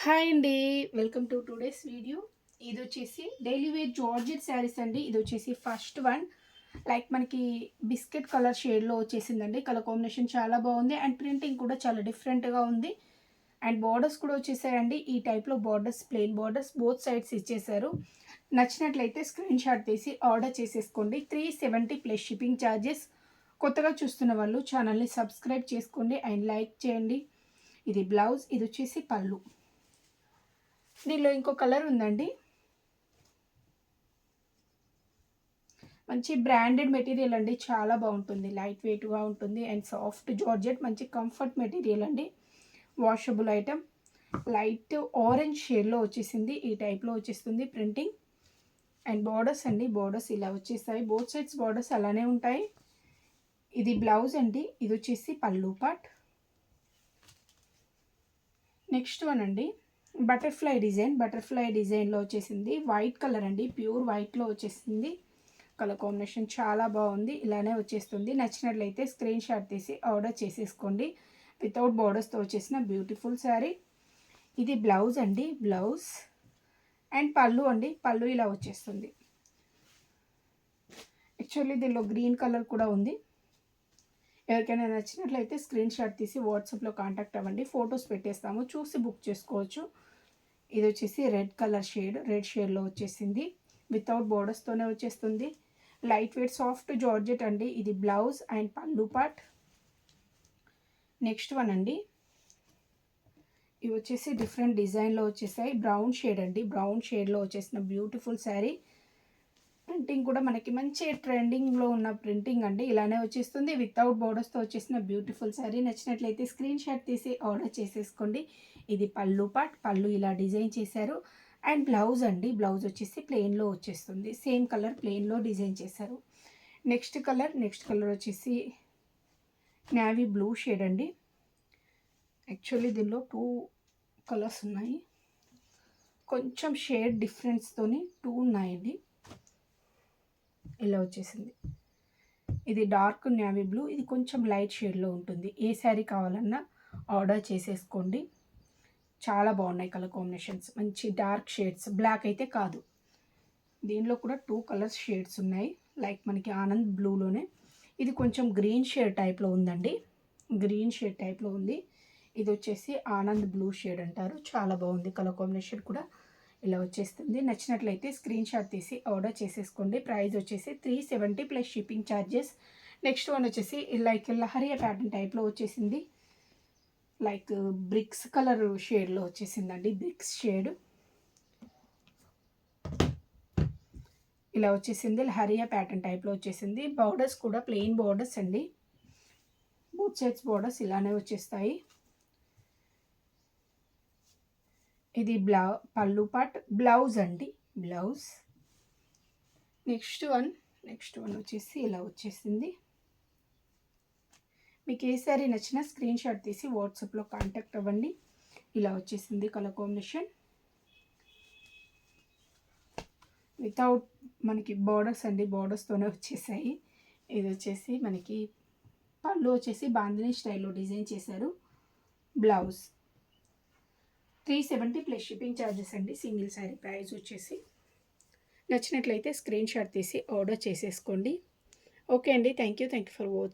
Hi అండి. Welcome to today's video. ఇది వచ్చేసి డైలీ వేర్ జార్జెట్ శారీస్ అండి. ఇది వచ్చేసి ఫస్ట్ వన్ లైక్ మనకి బిస్కెట్ కలర్ షేడ్లో వచ్చేసిందండి. కలర్ కాంబినేషన్ చాలా బాగుంది అండ్ ప్రింటింగ్ కూడా చాలా డిఫరెంట్గా ఉంది. అండ్ బార్డర్స్ కూడా వచ్చేసాయండి. ఈ టైప్లో borders, plain borders both sides ఇచ్చేసారు. నచ్చినట్లయితే స్క్రీన్ షాట్ తీసి ఆర్డర్ చేసేసుకోండి. 370 ప్లస్ షిప్పింగ్ ఛార్జెస్. కొత్తగా చూస్తున్న వాళ్ళు ఛానల్ని సబ్స్క్రైబ్ చేసుకోండి అండ్ లైక్ చేయండి. ఇది బ్లౌజ్, ఇది వచ్చేసి పళ్ళు. దీనిలో ఇంకో కలర్ ఉందండి. మంచి బ్రాండెడ్ మెటీరియల్ అండి, చాలా బాగుంటుంది. లైట్ వెయిట్గా ఉంటుంది అండ్ సాఫ్ట్ జార్జెట్, మంచి కంఫర్ట్ మెటీరియల్ అండి. Washable item. లైట్ ఆరెంజ్ షేడ్లో వచ్చేసింది. ఈ టైప్లో వచ్చేస్తుంది ప్రింటింగ్. అండ్ బార్డర్స్ అండి, బార్డర్స్ ఇలా వచ్చేస్తాయి. బోత్ సైడ్స్ బార్డర్స్ అలానే ఉంటాయి. ఇది బ్లౌజ్ అండి, ఇది వచ్చేసి పళ్ళు పార్ట్. నెక్స్ట్ వన్ అండి, బటర్ఫ్లై డిజైన్లో వచ్చేసింది. వైట్ కలర్ అండి, ప్యూర్ వైట్లో వచ్చేసింది. కలర్ కాంబినేషన్ చాలా బాగుంది. ఇలానే వచ్చేస్తుంది. నచ్చినట్లయితే స్క్రీన్ షాట్ తీసి ఆర్డర్ చేసేసుకోండి. వితౌట్ బార్డర్స్తో వచ్చేసిన బ్యూటిఫుల్ శారీ. ఇది బ్లౌజ్ అండి, బ్లౌజ్ అండ్ పళ్ళు అండి. పళ్ళు ఇలా వచ్చేస్తుంది. యాక్చువల్లీ దీనిలో గ్రీన్ కలర్ కూడా ఉంది. ఎవరికైనా నచ్చినట్లయితే స్క్రీన్ షాట్ తీసి వాట్సాప్లో కాంటాక్ట్ అవ్వండి. ఫొటోస్ పెట్టేస్తాము, చూసి బుక్ చేసుకోవచ్చు. ఇది వచ్చేసి రెడ్ కలర్ షేడ్, రెడ్ షేడ్లో వచ్చేసింది. వితౌట్ బోర్డర్స్తోనే వచ్చేస్తుంది. లైట్ వెయిట్ సాఫ్ట్ జార్జెట్ అండి. ఇది బ్లౌజ్ అండ్ పళ్ళు పార్ట్. నెక్స్ట్ వన్ అండి, ఇవి వచ్చేసి డిఫరెంట్ డిజైన్లో వచ్చేసాయి. బ్రౌన్ షేడ్ అండి, బ్రౌన్ షేడ్లో వచ్చేసిన బ్యూటిఫుల్ శారీ. ప్రింటింగ్ కూడా మనకి మంచి ట్రెండింగ్లో ఉన్న ప్రింటింగ్ అండి. ఇలానే వచ్చేస్తుంది. వితౌట్ బోర్డర్స్తో వచ్చేసిన బ్యూటిఫుల్ శారీ. నచ్చినట్లయితే స్క్రీన్ షాట్ తీసి ఆర్డర్ చేసేసుకోండి. ఇది పళ్ళు పార్ట్, పళ్ళు ఇలా డిజైన్ చేశారు. అండ్ బ్లౌజ్ అండి, బ్లౌజ్ వచ్చేసి ప్లెయిన్లో వచ్చేస్తుంది. సేమ్ కలర్ ప్లెయిన్లో డిజైన్ చేశారు. నెక్స్ట్ కలర్ వచ్చేసి నేవీ బ్లూ షేడ్ అండి. యాక్చువల్లీ దీనిలో 2 కలర్స్ ఉన్నాయి. కొంచెం షేడ్ డిఫరెన్స్తోని 2 ఉన్నాయండి. ఇలా వచ్చేసింది. ఇది డార్క్ నేవీ బ్లూ, ఇది కొంచెం లైట్ షేడ్లో ఉంటుంది. ఏ శారీ కావాలన్నా ఆర్డర్ చేసేసుకోండి. చాలా బాగున్నాయి కలర్ కాంబినేషన్స్. మంచి డార్క్ షేడ్స్, బ్లాక్ అయితే కాదు. దీనిలో కూడా 2 కలర్స్ షేడ్స్ ఉన్నాయి. లైక్ మనకి ఆనంద్ బ్లూలోనే. ఇది కొంచెం గ్రీన్ షేడ్ టైప్లో ఉందండి. గ్రీన్ షేడ్ టైప్లో ఉంది. ఇది వచ్చేసి ఆనంద్ బ్లూ షేడ్ అంటారు. చాలా బాగుంది. కలర్ కాంబినేషన్ కూడా ఇలా వచ్చేస్తుంది. నచ్చినట్లయితే స్క్రీన్ షాట్ తీసి ఆర్డర్ చేసేసుకోండి. ప్రైస్ వచ్చేసి 370 plus shipping charges. Next one వచ్చేసి లైక్ లహరియా ప్యాటర్న్ టైప్లో వచ్చేసింది. లైక్ బ్రిక్స్ కలర్ షేడ్లో వచ్చేసిందండి. బ్రిక్స్ షేడ్ ఇలా వచ్చేసింది. లహరియా ప్యాటర్న్ టైప్లో వచ్చేసింది. బార్డర్స్ కూడా ప్లెయిన్ బార్డర్స్ అండి. బోత్ సైడ్స్ బార్డర్స్ ఇలానే వచ్చేస్తాయి. ఇది పళ్ళు పార్ట్, బ్లౌజ్ అండి, బ్లౌజ్. నెక్స్ట్ వన్ వచ్చేసి ఇలా వచ్చేసింది. మీకు ఏ శారీ నచ్చినా స్క్రీన్ షాట్ తీసి వాట్సాప్లో కాంటాక్ట్ అవ్వండి. ఇలా వచ్చేసింది కలర్ కాంబినేషన్. వితౌట్ మనకి బార్డర్స్ అండి, బార్డర్స్తోనే వచ్చేసాయి. ఇది వచ్చేసి మనకి పళ్ళు వచ్చేసి బాందిని స్టైల్లో డిజైన్ చేశారు. బ్లౌజ్ 370 ప్లస్ షిప్పింగ్ ఛార్జెస్ అండి. సింగిల్ శారీ ప్రైస్ వచ్చేసి. నచ్చినట్లయితే స్క్రీన్ షాట్ తీసి ఆర్డర్ చేసేసుకోండి. ఓకే అండి, థ్యాంక్ యూ ఫర్ వాచింగ్.